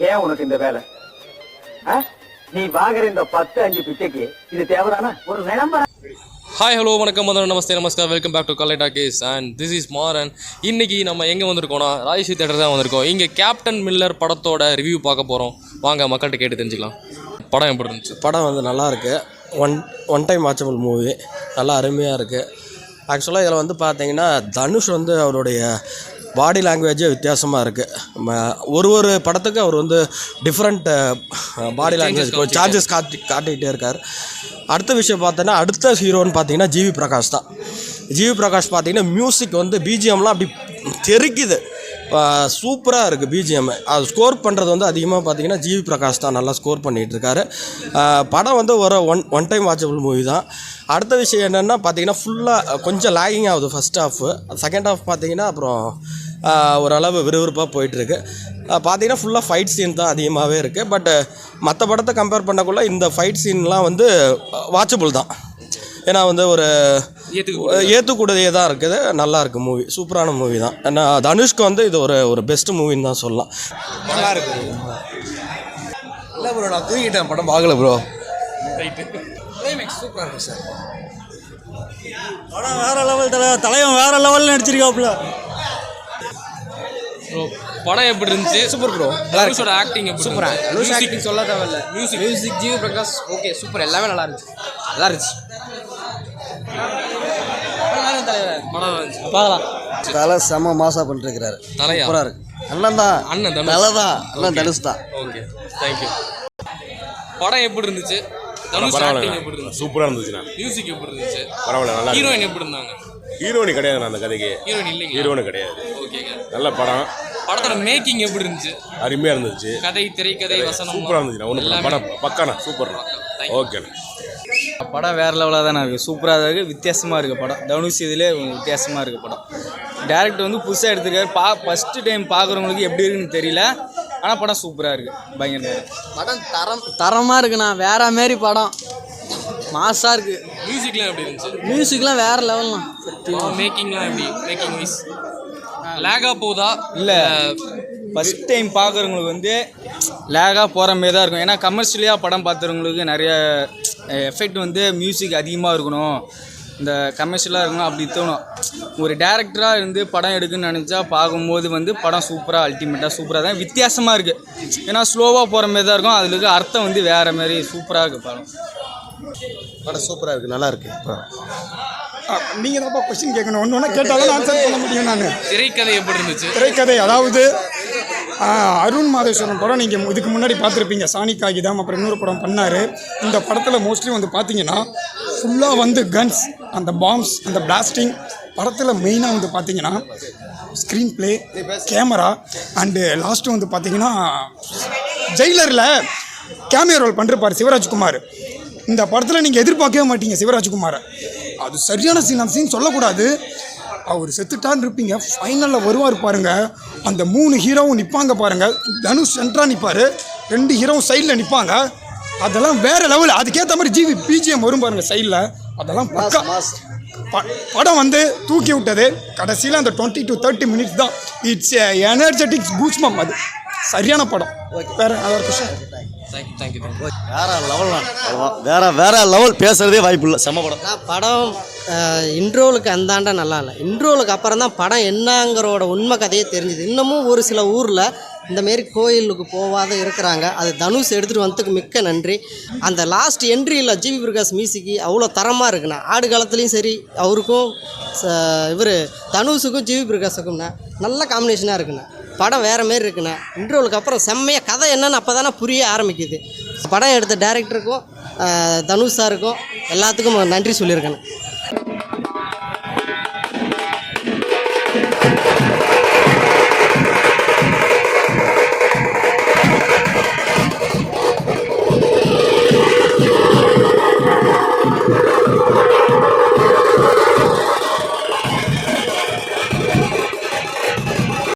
ஏன் உனக்கு இந்த வேலை? நீ வாங்குற இந்த 10-5 பிச்சைக்கு இது தேவைதானா? ஒரு விளம்பரம். ஹாய் ஹலோ வணக்கம் முதல்ல நமஸ்தே நமஸ்கார் welcome back to Kalai Talkies and this is Maran. இன்றைக்கி நம்ம எங்கே வந்திருக்கோம்னா ராஜேஷ் தேட்டர் தான் வந்திருக்கோம். இங்கே கேப்டன் மில்லர் படத்தோட ரிவ்யூ பார்க்க போகிறோம். வாங்க மக்கள்கிட்ட கேட்டு தெரிஞ்சுக்கலாம். படம் எப்படி இருந்துச்சு? படம் வந்து நல்லாயிருக்கு. ஒன் டைம் வாட்சபிள் மூவி, நல்லா அருமையாக இருக்குது. ஆக்சுவலாக இதில் வந்து பார்த்தீங்கன்னா தனுஷ் வந்து அவருடைய பாடி லாங்குவேஜே வித்தியாசமாக இருக்குது. ஒரு படத்துக்கு அவர் வந்து டிஃப்ரெண்ட் பாடி லாங்குவேஜ் சார்ஜஸ் காட்டிக்கிட்டே இருக்கார். அடுத்த விஷயம் பார்த்தோன்னா அடுத்த ஹீரோன்னு பார்த்தீங்கன்னா ஜிவி பிரகாஷ் தான். ஜிவி பிரகாஷ் பார்த்தீங்கன்னா மியூசிக் வந்து பிஜிஎம்லாம் அப்படி தெரிக்குது, சூப்பராக இருக்குது பிஜிஎம். அது ஸ்கோர் பண்ணுறது வந்து அதிகமாக பார்த்தீங்கன்னா ஜிவி பிரகாஷ் தான் நல்லா ஸ்கோர் பண்ணிகிட்ருக்காரு. படம் வந்து ஒரு ஒன் டைம் வாட்சபிள் மூவி தான். அடுத்த விஷயம் என்னென்னா பார்த்தீங்கன்னா ஃபுல்லாக கொஞ்சம் லேகிங் ஆகுது ஃபஸ்ட் ஹாஃபு. செகண்ட் ஹாஃப் பார்த்தீங்கன்னா அப்புறம் ஓரளவு விறுவிறுப்பாக போயிட்டுருக்கு. பார்த்தீங்கன்னா ஃபுல்லாக ஃபைட் சீன் தான் அதிகமாகவே இருக்குது. பட் மற்ற படத்தை கம்பேர் பண்ணக்குள்ளே இந்த ஃபைட் சீன்லாம் வந்து வாட்சபிள் தான். ஏன்னா வந்து ஒரு ஏற்றுக்கூடியதே தான் இருக்குது. நல்லா இருக்குது மூவி, சூப்பரான மூவி தான். ஏன்னா தனுஷ்க்கு வந்து இது ஒரு பெஸ்ட் மூவின்னு தான் சொல்லலாம். நல்லா இருக்கு. இல்லை ப்ரோ, நான் தூங்கிட்டேன், படம் பார்க்கல ப்ரோ. சூப்பராக இருக்கும் சார். படம் வேறு லெவல், தலைவன் வேறு லெவலில் நடிச்சிருக்காப்புல. படம் எப்படி இருந்துச்சு? Super bro. தனுஷோட ஆக்டிங் எப்படி? சூப்பரா. தனுஷ் ஆக்டிங் சொல்ல தேவையில்ல. Music GV Prakash okay super, எல்லாமே நல்லா இருந்துச்சு. பார்க்கலாம். தலை செம்ம மாசா பண்ணிருக்கிறாரு. சூப்பராக இருக்கு. அண்ணன் தான், அண்ணன் தலை தான், அண்ணன் தனுஷ் தான். Okay thank you. படம் எப்படி இருந்துச்சு? தனுஷ் ஆக்டிங் எப்படி இருந்துச்சு? சூப்பராக இருந்துச்சுண்ணா. மியூசிக் எப்படி இருந்துச்சு? பரவாயில்ல, நல்லா. ஹீரோயின் எப்படி இருந்தாங்க? ஹீரோயின் கிடையாது அந்த கதைக்கு. ஹீரோயின் இல்லைங்க. ஹீரோயின் கிடையாது. ஓகேங்க. நல்ல படம். படத்தோட மேக்கிங் எப்படி இருந்துச்சு? அருமையாக இருந்துச்சு. கதை, திரைக்கதை, வசனம் சூப்பராக இருந்துச்சுண்ணா. ஒன்று படம் பக்காண்ணா, சூப்பர்ண்ணா. ஓகேண்ணா. படம் வேறு லெவலாக தானே இருக்குது, சூப்பராக தான் இருக்குது, வித்தியாசமாக இருக்குது படம். தனுஷ் இதிலே வித்தியாசமாக இருக்குது படம். டேரக்டர் வந்து புதுசாக எடுத்துருக்காரு. ஃபஸ்ட்டு டைம் பார்க்குறவங்களுக்கு எப்படி இருக்குன்னு தெரியல, ஆனால் படம் சூப்பராக இருக்குது. பயங்கர படம் தரமாக இருக்குண்ணா. வேறு மாரி படம், மாசாக இருக்குது. மியூசிக்லாம் எப்படி இருந்துச்சு? மியூசிக்லாம் வேறு லெவல்ண்ணா. மேக்கிங்லாம் எப்படி? மேக்கிங் வைஸ் லேகாக போகுதா? இல்லை, ஃபஸ்ட் டைம் பார்க்குறவங்களுக்கு வந்து லேகாக போகிற மாரி தான் இருக்கும். ஏன்னா கமர்ஷியலாக படம் பார்த்துறவங்களுக்கு நிறைய எஃபெக்ட் வந்து மியூசிக் அதிகமாக இருக்கணும், இந்த கமர்ஷியலாக இருக்கணும் அப்படி தோணும். ஒரு டேரக்டராக இருந்து படம் எடுக்குன்னு நினச்சா பார்க்கும்போது வந்து படம் சூப்பராக அல்டிமேட்டாக சூப்பராக தான், வித்தியாசமாக இருக்குது. ஏன்னா ஸ்லோவாக போகிற மாரி தான் இருக்கும், அதில் இருக்க அர்த்தம் வந்து வேறு மாதிரி சூப்பராக இருக்குது படம். படம் சூப்பராக இருக்குது, நல்லா இருக்குது. நீங்கள் தான்ப்பா கொஸ்டின் கேட்கணும், ஒன்று ஒன்றா கேட்டாலும் ஆன்சர் பண்ண முடியும். நான் திரைக்கதை எப்படி இருந்துச்சு? திரைக்கதை அதாவது அருண் மாதேஸ்வரன் படம் நீங்கள் இதுக்கு முன்னாடி பார்த்துருப்பீங்க, சாணி காகிதம், அப்புறம் இன்னொரு படம் பண்ணார். இந்த படத்தில் மோஸ்ட்லி வந்து பார்த்தீங்கன்னா ஃபுல்லாக வந்து கன்ஸ், அந்த பாம்ஸ், அந்த பிளாஸ்டிங். படத்தில் மெயினாக வந்து பார்த்தீங்கன்னா screen play, camera and last வந்து பார்த்தீங்கன்னா ஜெயிலரில் கேமியோ ரோல் பண்ணிருப்பார் சிவராஜ்குமார். இந்த படத்தில் நீங்கள் எதிர்பார்க்கவே மாட்டீங்க சிவராஜ்குமாரை. அது சரியான சீன், அந்த சீன் சொல்லக்கூடாது. அவர் செத்துட்டான்னு இருப்பீங்க, ஃபைனலில் வருவார் பாருங்கள். அந்த 3 ஹீரோவும் நிற்பாங்க பாருங்கள். தனுஷ் சென்ட்ராக நிற்பார், 2 ஹீரோவும் சைடில் நிற்பாங்க. அதெல்லாம் வேறு லெவல். அதுக்கேற்ற மாதிரி ஜிவி பிஜிஎம் வரும் பாருங்கள் சைடில். அதெல்லாம் பக்கா. படம் வந்து தூக்கி விட்டது கடைசியில் அந்த 20 to 30 மினிட்ஸ் தான். இட்ஸ் எனர்ஜெட்டிக் பூஸ்மம். அது சரியான படம். வேறு ஒரு விஷயம். தேங்க்யூ. வேற லெவல், பேசுறதே வாய்ப்பு இல்லை. செம்ம படம். படம் இன்ட்ரோலுக்கு அந்தாண்டா நல்லா இல்லை. இன்ட்ரோலுக்கு அப்புறம் தான் படம் என்னங்கிறோட உண்மை கதையே தெரிஞ்சுது. இன்னமும் ஒரு சில ஊரில் இந்தமாரி கோயிலுக்கு போகாத இருக்கிறாங்க. அது தனுஷ் எடுத்துகிட்டு வந்ததுக்கு மிக்க நன்றி. அந்த லாஸ்ட் என்ட்ரியில் ஜிவி பிரகாஷ் மியூசிக்கு அவ்வளோ தரமாக இருக்குண்ணா. ஆடு காலத்துலேயும் சரி, அவருக்கும் இவர் தனுஷுக்கும் ஜிவி பிரகாஷுக்கும்ண்ணா நல்ல காம்பினேஷனாக இருக்குண்ணா. படம் வேறு மாரி இருக்குண்ணா. இன்ட்ரோலுக்கு அப்புறம் செம்மையாக கதை என்னன்னு அப்போ தானே புரிய ஆரம்பிக்குது. படம் எடுத்த டேரக்டருக்கும் தனுஷ் சாருக்கும் எல்லாத்துக்கும் நன்றி சொல்லியிருக்கேண்ணா.